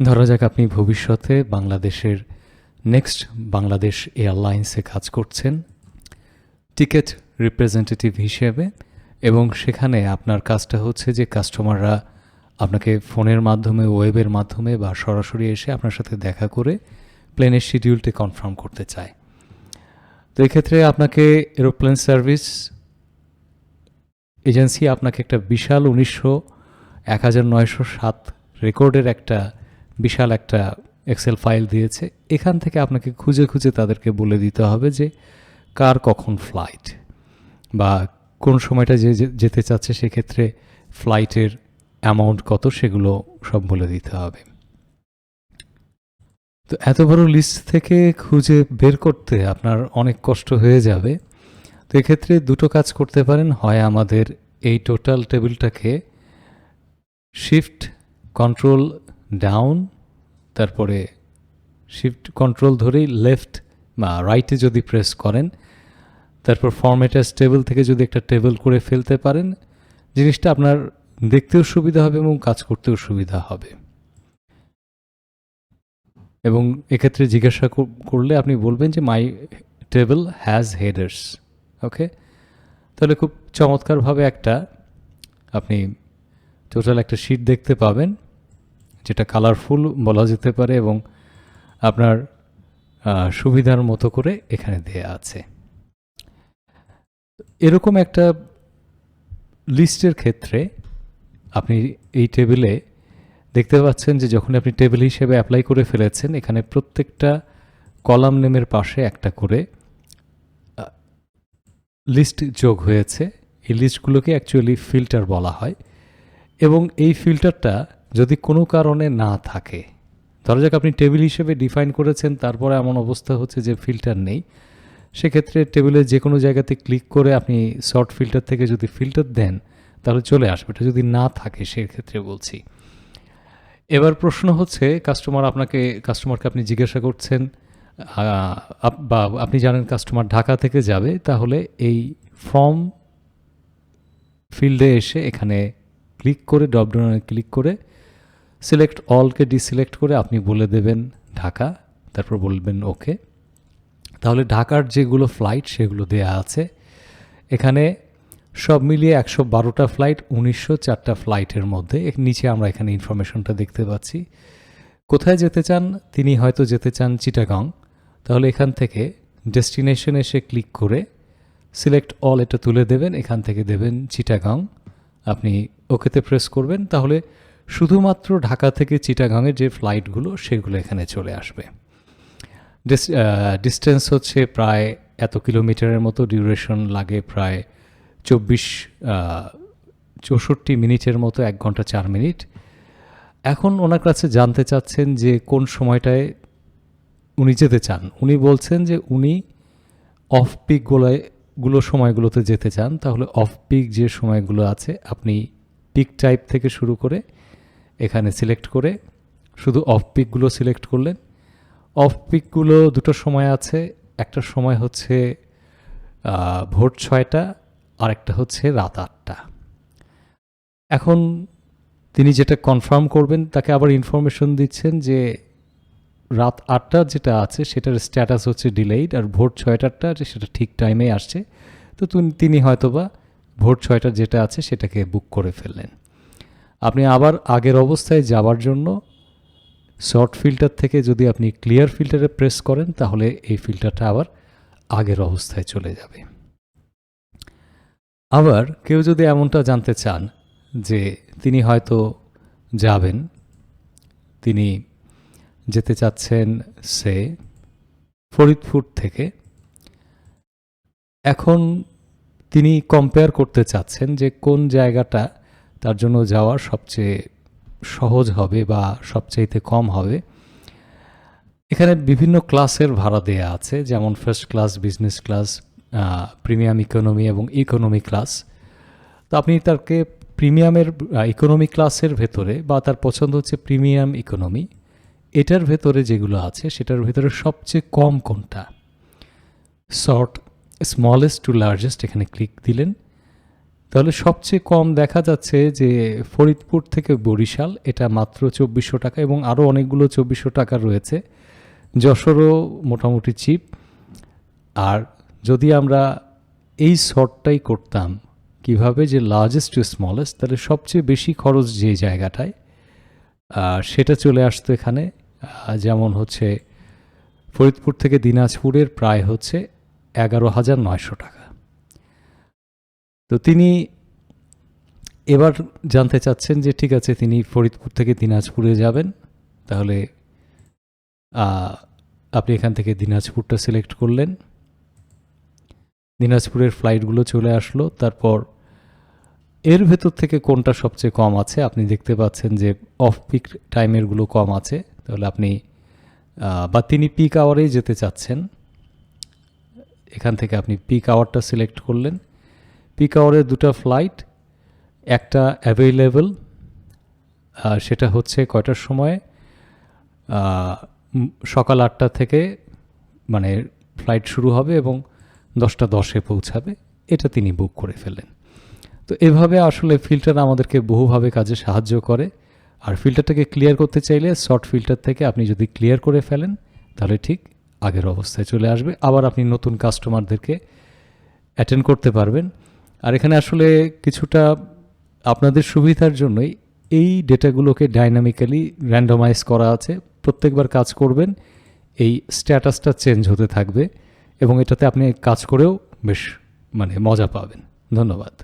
ধরা যাক আপনি ভবিষ্যতে বাংলাদেশের নেক্সট বাংলাদেশ এয়ারলাইন্সে কাজ করছেন টিকিট রিপ্রেজেন্টেটিভ হিসেবে, এবং সেখানে আপনার কাজটা হচ্ছে যে কাস্টমাররা আপনাকে ফোনের মাধ্যমে, ওয়েবের মাধ্যমে বা সরাসরি এসে আপনার সাথে দেখা করে প্লেনের শিডিউলটি কনফার্ম করতে চায়। তো এক্ষেত্রে আপনাকে এরোপ্লেন সার্ভিস এজেন্সি আপনাকে একটা বিশাল 1907 রেকর্ডের একটা বিশাল একটা এক্সেল ফাইল দিয়েছে। এখান থেকে আপনাকে খুঁজে খুঁজে তাদেরকে বলে দিতে হবে যে কার কখন ফ্লাইট বা কোন সময়টা যে যেতে চাচ্ছে, সেক্ষেত্রে ফ্লাইটের অ্যামাউন্ট কত, সেগুলো সব বলে দিতে হবে। তো এত বড় লিস্ট থেকে খুঁজে বের করতে আপনার অনেক কষ্ট হয়ে যাবে। তো এক্ষেত্রে দুটো কাজ করতে পারেন, হয় আমাদের এই টোটাল টেবিলটাকে শিফট কন্ট্রোল ডাউন, তারপরে শিফট কন্ট্রোল ধরেই লেফট বা রাইটে যদি প্রেস করেন, তারপর ফরম্যাট অ্যাজ টেবিল থেকে যদি একটা টেবিল করে ফেলতে পারেন, জিনিসটা আপনার দেখতেও সুবিধা হবে এবং কাজ করতেও সুবিধা হবে। এবং এক্ষেত্রে জিজ্ঞাসা করলে আপনি বলবেন যে মাই টেবিল হ্যাজ হেডার্স। ওকে, তাহলে খুব চমৎকারভাবে একটা আপনি টোটাল একটা শিট দেখতে পাবেন, যেটা কালারফুল বলা যেতে পারে এবং আপনার সুবিধার মতো করে এখানে দেয়া আছে। এরকম একটা লিস্টের ক্ষেত্রে আপনি এই টেবিলে দেখতে পাচ্ছেন যে যখন আপনি টেবিল হিসেবে অ্যাপ্লাই করে ফেলেছেন, এখানে প্রত্যেকটা কলাম নেমের পাশে একটা করে লিস্ট যোগ হয়েছে। এই লিস্টগুলোকে অ্যাকচুয়ালি ফিল্টার বলা হয়, এবং এই ফিল্টারটা যদি কোনো কারণে না থাকে, ধরা যাক আপনি টেবিল হিসেবে ডিফাইন করেছেন, তারপরে এমন অবস্থা হচ্ছে যে ফিল্টার নেই, সেক্ষেত্রে টেবিলের যে কোনো জায়গাতে ক্লিক করে আপনি সর্ট ফিল্টার থেকে যদি ফিল্টার দেন তাহলে চলে আসবে। এটা যদি না থাকে সেক্ষেত্রে বলছি। এবার প্রশ্ন হচ্ছে কাস্টমারকে আপনি জিজ্ঞাসা করছেন, বা আপনি জানেন কাস্টমার ঢাকা থেকে যাবে, তাহলে এই ফর্ম ফিল্ডে এসে এখানে ক্লিক করে ড্রপডাউনে ক্লিক করে সিলেক্ট অলকে ডিসিলেক্ট করে আপনি বলে দেবেন ঢাকা, তারপর বলবেন ওকে। তাহলে ঢাকার যেগুলো ফ্লাইট সেগুলো দেয়া আছে এখানে, সব মিলিয়ে 112টা ফ্লাইট, 1904টা ফ্লাইটের মধ্যে নিচে আমরা এখানে ইনফরমেশনটা দেখতে পাচ্ছি। কোথায় যেতে চান? তিনি হয়তো যেতে চান চিটাগং, তাহলে এখান থেকে ডেস্টিনেশন এসে ক্লিক করে সিলেক্ট অল এটা তুলে দেবেন, এখান থেকে দেবেন চিটাগং, আপনি ওকেতে প্রেস করবেন, তাহলে শুধুমাত্র ঢাকা থেকে চিটাগংয়ের যে ফ্লাইটগুলো সেগুলো এখানে চলে আসবে। ডিস্টেন্স হচ্ছে প্রায় এত কিলোমিটারের মতো, ডিউরেশন লাগে প্রায় 64 মিনিটের মতো, 1 ঘন্টা 4 মিনিট। এখন ওনার কাছে জানতে চাচ্ছেন যে কোন সময়টায় উনি যেতে চান। উনি বলছেন যে উনি অফ পিক সময়গুলোতে যেতে চান, তাহলে অফ পিক যে সময়গুলো আছে আপনি পিক টাইপ থেকে শুরু করে এখানে সিলেক্ট করে শুধু অফ পিকগুলো সিলেক্ট করলেন। অফ পিকগুলো দুটো সময় আছে, একটা সময় হচ্ছে ভোর 6টা, আর একটা হচ্ছে রাত 8টা। এখন তিনি যেটা কনফার্ম করবেন তাকে আবার ইনফরমেশন দিচ্ছেন যে রাত 8টা যেটা আছে সেটার স্ট্যাটাস হচ্ছে ডিলেইড, আর ভোর 6টারটা সেটা ঠিক টাইমে আসছে। তো তিনি হয়তোবা ভোর 6টার যেটা আছে সেটাকে বুক করে ফেললেন। আপনি আবার আগের অবস্থায় যাওয়ার জন্য শর্ট ফিল্টার থেকে যদি আপনি ক্লিয়ার ফিল্টারে প্রেস করেন, তাহলে এই ফিল্টারটা আবার আগের অবস্থায় চলে যাবে। আবার কেউ যদি এমনটা জানতে চান যে তিনি হয়তো যাবেন, তিনি যেতে চাচ্ছেন সে ফরিদপুর থেকে, এখন তিনি কম্পেয়ার করতে চাচ্ছেন যে কোন জায়গাটা তার জন্য যাওয়ার সবচেয়ে সহজ হবে বা সবচাইতে কম হবে। এখানে বিভিন্ন ক্লাসের ভাড়া দেয়া আছে, যেমন first class, business class, premium economy এবং ইকোনমি ক্লাস। তো আপনি তাকে প্রিমিয়ামের ইকোনমি ক্লাসের ভেতরে, বা তার পছন্দ হচ্ছে প্রিমিয়াম ইকোনমি, এটার ভেতরে যেগুলো আছে সেটার ভেতরে সবচেয়ে কম কোনটা, সর্ট স্মলেস্ট টু লার্জেস্ট এখানে ক্লিক দিলেন, তাহলে সবচেয়ে কম দেখা যাচ্ছে যে ফরিদপুর থেকে বরিশাল, এটা মাত্র 2400 টাকা, এবং আরও অনেকগুলো 2400 টাকার রয়েছে। যশোরও মোটামুটি চিপ। আর যদি আমরা এই শর্টটাই করতাম কিভাবে, যে লার্জেস্ট টু স্মলেস্ট, তাহলে সবচেয়ে বেশি খরচ যে জায়গাটায় সেটা চলে আসতো এখানে। যেমন হচ্ছে ফরিদপুর থেকে দিনাজপুরের প্রায় হচ্ছে 11,900 টাকা। তো তিনি এবার জানতে চাচ্ছেন যে ঠিক আছে, তিনি ফরিদপুর থেকে দিনাজপুরে যাবেন, তাহলে আপনি এখান থেকে দিনাজপুরটা সিলেক্ট করলেন। দিনাজপুরের ফ্লাইটগুলো চলে আসলো। তারপর এর ভেতর থেকে কোনটা সবচেয়ে কম আছে, আপনি দেখতে পাচ্ছেন যে অফ পিক টাইমেরগুলো কম আছে। তাহলে আপনি বা তিনি পিক আওয়ারেই যেতে চাচ্ছেন, এখান থেকে আপনি পিক আওয়ারটা সিলেক্ট করলেন। পিক আওয়ারের দুটো ফ্লাইট, একটা অ্যাভেইলেবল, সেটা হচ্ছে কয়টার সময়, সকাল 8টা থেকে মানে ফ্লাইট শুরু হবে এবং 10টা 10-এ পৌঁছাবে, এটা তিনি বুক করে ফেলেন। তো এভাবে আসলে ফিল্টার আমাদেরকে বহুভাবে কাজে সাহায্য করে। আর ফিল্টারটাকে ক্লিয়ার করতে চাইলে শর্ট ফিল্টার থেকে আপনি যদি ক্লিয়ার করে ফেলেন, তাহলে ঠিক আগের অবস্থায় চলে আসবে। আবার আপনি নতুন কাস্টমারদেরকে অ্যাটেন্ড করতে পারবেন। আর এখানে আসলে কিছুটা আপনাদের সুবিধার জন্যই এই ডেটাগুলোকে ডাইনামিক্যালি র্যান্ডমাইজ করা আছে। প্রত্যেকবার কাজ করবেন এই স্ট্যাটাসটা চেঞ্জ হতে থাকবে, এবং এটাতে আপনি কাজ করেও বেশ মজা পাবেন। ধন্যবাদ।